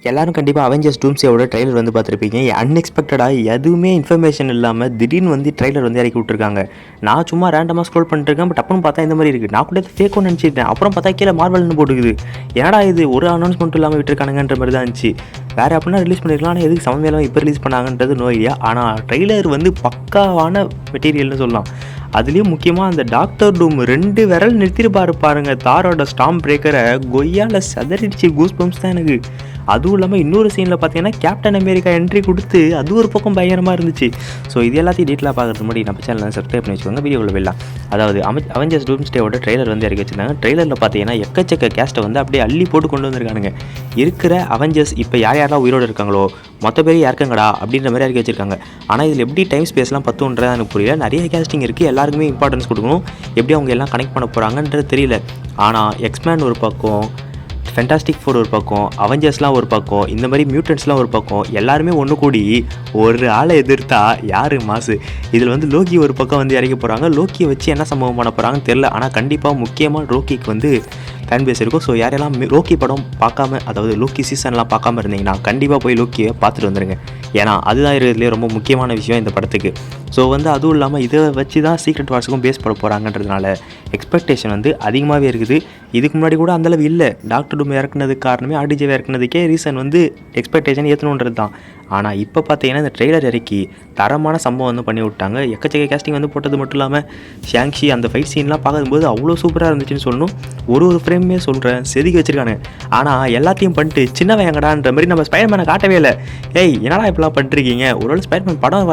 எல்லாரும் கண்டிப்பாக Avengers டூம்ஸ்டேவோட trailer வந்து பார்த்துருப்பீங்க. அன்எக்ஸ்பெக்டடாக எதுவுமே இன்ஃபர்மேஷன் இல்லாமல் திடீர்னு வந்து ட்ரைலர் வந்து இறக்கி விட்டுருக்காங்க. நான் சும்மா ரேண்டமாக ஸ்க்ரோல் பண்ணிட்டுருக்கேன். பட் அப்புறம் பார்த்தா இந்த மாதிரி இருக்குது. நான் கூட ஃபேக் ஒன்று நினச்சிட்டேன். அப்புறம் பார்த்தா கீழே மார்வல்னு போட்டுக்குது. ஏன்னா இது ஒரு அனௌன்ஸ்மெண்ட்டும் இல்லாமல் விட்டுருக்கானுங்கன்ற மாதிரி தான் இருந்துச்சு. வேறு அப்படின்னா ரிலீஸ் பண்ணிருக்கலாம். ஆனால் எதுக்கு சம்மந்தம் இப்போ ரிலீஸ் பண்ணாங்கன்றது நோ ஐடியா. ஆனால் ட்ரெய்லர் வந்து பக்காவான மெட்டீரியல்னு சொல்லலாம். அதுலேயும் முக்கியமாக அந்த டாக்டர் டூம் 2 விரல் நிறுத்திட்டு பாருங்க. தாரோட ஸ்டாம் பிரேக்கரை கொய்யால சதறிடுச்சு. கூஸ் பம்ப்ஸ் தான் எனக்கு. அதுவும் இல்லாமல் இன்னொரு சீனில் பார்த்தீங்கன்னா கேப்டன் அமெரிக்கா என்ட்ரி கொடுத்து அது ஒரு பக்கம் பயங்கரமாக இருந்துச்சு. ஸோ இது எல்லாத்தையும் டீட்டெயிலாக பார்க்குறது முன்னாடி நம்ம சேனலை சப்ஸ்கிரைப் பண்ணி வச்சுக்கோங்க. வீடியோக்குள்ள போயிடலாம். அதாவது அவெஞ்சர்ஸ் டூம்ஸ்டேவோட ட்ரெய்லர் வந்து இறக்கி வச்சிருந்தாங்க. ட்ரெய்லரில் பார்த்தீங்கன்னா எக்கச்சக்க கேஸ்ட்டை வந்து அப்படியே அள்ளி போட்டு கொண்டு வந்திருக்கானுங்க. இருக்கிற அவெஞ்சர்ஸ் இப்போ யாரெல்லாம் உயிரோடு இருக்காங்களோ மொத்த பேர் யாருக்கங்கடா அப்படின்ற மாதிரி இறக்கி வச்சிருக்காங்க. ஆனால் இதில் எப்படி டைம் ஸ்பேஸ்லாம் பத்துன்றது எனக்கு புரியல. நிறைய கேஸ்டிங் இருக்குது. எல்லாருக்குமே இம்பார்ட்டன்ஸ் கொடுக்கணும். எப்படி அவங்க எல்லாம் கனெக்ட் பண்ண போகிறாங்கன்றது தெரியல. ஆனால் எக்ஸ்மேன் ஒரு பக்கம், ஃபென்டாஸ்டிக் ஃபோர் ஒரு பக்கம், அவெஞ்சர்ஸ்லாம் ஒரு பக்கம், இந்த மாதிரி மியூட்டன்ஸ்லாம் ஒரு பக்கம், எல்லாருமே ஒன்று கூடி ஒரு ஆளை எதிர்த்தா யார் மாசு. இதில் வந்து லோக்கி ஒரு பக்கம் வந்து இறக்கி போகிறாங்க. லோக்கியை வச்சு என்ன சம்பவம் பண்ண போகிறாங்கன்னு தெரில. ஆனால் கண்டிப்பாக முக்கியமாக லோக்கிக்கு வந்து ஃபேன் பேஸ் இருக்கும். ஸோ யாரெல்லாம் லோக்கி படம் பார்க்காம, அதாவது லோக்கி சீசன்லாம் பார்க்காம இருந்தீங்கன்னா கண்டிப்பாக போய் லோக்கியை பார்த்துட்டு வந்துடுங்க. ஏன்னா அதுதான் இருக்கிறதுலே ரொம்ப முக்கியமான விஷயம் இந்த படத்துக்கு. ஸோ வந்து அதுவும் இல்லாமல் இதை வச்சு தான் சீக்ரெட் வார்ஸுக்கும் பேஸ் பண்ண போகிறாங்கன்றதுனால எக்ஸ்பெக்டேஷன் வந்து அதிகமாகவே இருக்குது. இதுக்கு முன்னாடி கூட அந்தளவு இல்லை. டாக்டர் டூம் இறக்குனதுக்கு காரணமே ஆர்டிஜே இறக்குனதுக்கே ரீசன் வந்து எக்ஸ்பெக்டேஷன் ஏற்றணுன்றது தான். ஆனால் இப்போ பார்த்தீங்கன்னா இந்த ட்ரெய்லர் இறக்கி தரமான சம்பவம் வந்து பண்ணி விட்டாங்க. எக்கச்சக்க கேஸ்டிங் வந்து போட்டது மட்டும் இல்லாமல் ஷாங்ஷி அந்த ஃபைட் சீன்லாம் பார்க்கும்போது அவ்வளோ சூப்பராக இருந்துச்சுன்னு சொல்லணும். ஒரு ஃப்ரேமே சொல்கிறேன் செதுக்கி வச்சுருக்காங்க. ஆனால் எல்லாத்தையும் பண்ணிட்டு சின்ன வயங்கடான்ற மாதிரி நம்ம ஸ்பைடர்மேனை காட்டவே இல்லை. ஏய் என்னடா இப்பெல்லாம் பண்ணிருக்கீங்க? ஒருவேளை ஸ்பைடர்மேன் படம்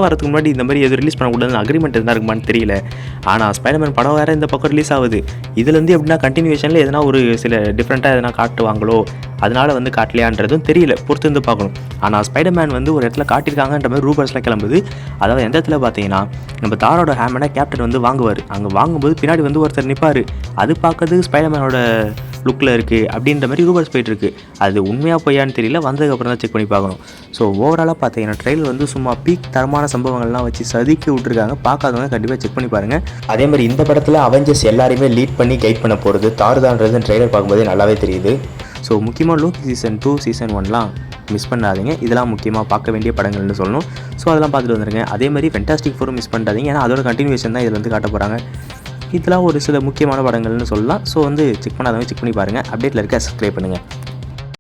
வரதுக்கு முன்னாடி இந்த மாதிரி எதுவும் ரிலீஸ் பண்ணக்கூடாதுன்னு அக்ரிமெண்ட் இருந்தால் இருக்குமான்னு தெரியல. ஆனால் ஸ்பைடர்மேன் படம் வேறு இந்த பக்கம் ரிலீஸ் ஆகுது. இதுலேருந்து எப்படின்னா கண்டினியூஷனில் எதனா ஒரு சில டிஃப்ரெண்ட்டாக எதனா காட்டுவாங்களோ, அதனால் வந்து காட்டலையான்றதும் தெரியல. பொறுத்து வந்து பார்க்கணும். ஆனால் ஸ்பைடர்மேன் வந்து ஒரு இடத்துல காட்டியிருக்காங்கன்ற மாதிரி ரூபர்ஸ்லாம் கிளம்புது. அதாவது எந்த இடத்துல பார்த்தீங்கன்னா நம்ம தாரோட ஹேமனை கேப்டன் வந்து வாங்குவார். அங்கே வாங்கும்போது பின்னாடி வந்து ஒருத்தர் நிற்பார். அது பார்க்கறதுக்கு ஸ்பைடர்மேனோட லுக்கில் இருக்குது அப்படின்ற மாதிரி ரூபர்ஸ் போயிட்டுருக்கு. அது உண்மையாக பொய்யான்னு தெரியல. வந்ததுக்கப்புறம் தான் செக் பண்ணி பார்க்கணும். ஸோ ஓவராலாக பார்த்தீங்கன்னா ட்ரெயிலர் வந்து சும்மா பீக் தரமான சம்பவங்கள்லாம் வச்சு சதுக்கி விட்டுருக்காங்க. பார்க்காதவங்க கண்டிப்பாக செக் பண்ணி பாருங்கள். அதே மாதிரி இந்த படத்தில் அவெஞ்சர்ஸ் எல்லாரையுமே லீட் பண்ணி கைட் பண்ண போகிறது தாருதான்றது ட்ரெய்லர் பார்க்கும்போது நல்லாவே தெரியுது. ஸோ முக்கியமாக லோக்கி சீசன் 2 சீசன் 1லாம் மிஸ் பண்ணாதீங்க. இதெல்லாம் முக்கியமாக பார்க்க வேண்டிய படங்கள்னு சொல்லணும். ஸோ அதெல்லாம் பார்த்துட்டு வந்துருங்க. அதே மாதிரி ஃபென்டாஸ்டிக் ஃபோரும் மிஸ் பண்ணிட்டாதீங்க. ஏன்னா அதோட கண்டினியூஷன் தான் இதில் வந்து காட்ட போகிறாங்க. இதெல்லாம் ஒரு சில முக்கியமான படங்கள்னு சொல்லலாம். ஸோ வந்து செக் பண்ணாதவங்க செக் பண்ணி பாருங்கள். அப்டேட்டில் இருக்க சப்ஸ்கிரைப் பண்ணுங்கள்.